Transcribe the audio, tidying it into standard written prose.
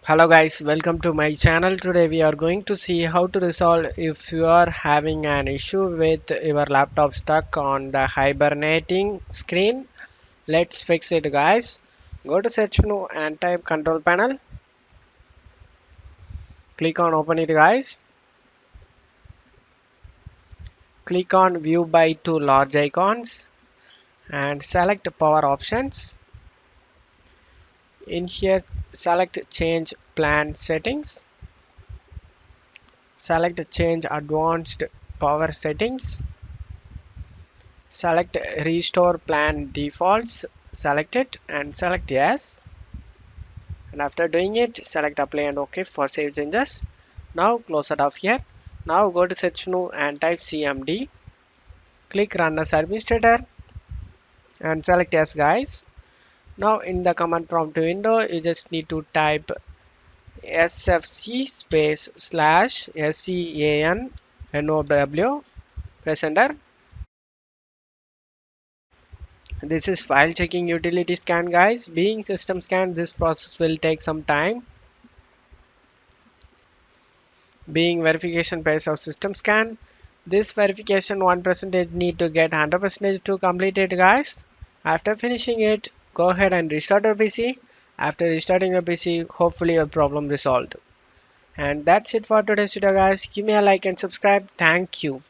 Hello guys, welcome to my channel. Today we are going to see how to resolve if you are having an issue with your laptop stuck on the hibernating screen. Let's fix it guys. Go to search menu and type control panel. Click on open it guys. Click on view by two large icons and select power options. In here select change plan settings. Select change advanced power settings. Select restore plan defaults, select it and select yes, and after doing it select apply and ok for save changes. Now close it off here. Now go to search menu and type cmd, click run as administrator and select yes guys. Now in the command prompt window you just need to type sfc space slash scan now, press enter. This is file checking utility scan guys. Being system scan, this process will take some time. Being verification phase of system scan, this verification 1% need to get 100% to complete it guys. After finishing it, go ahead and restart your PC. After restarting your PC, hopefully your problem resolved. And that's it for today's video guys. Give me a like and subscribe. Thank you.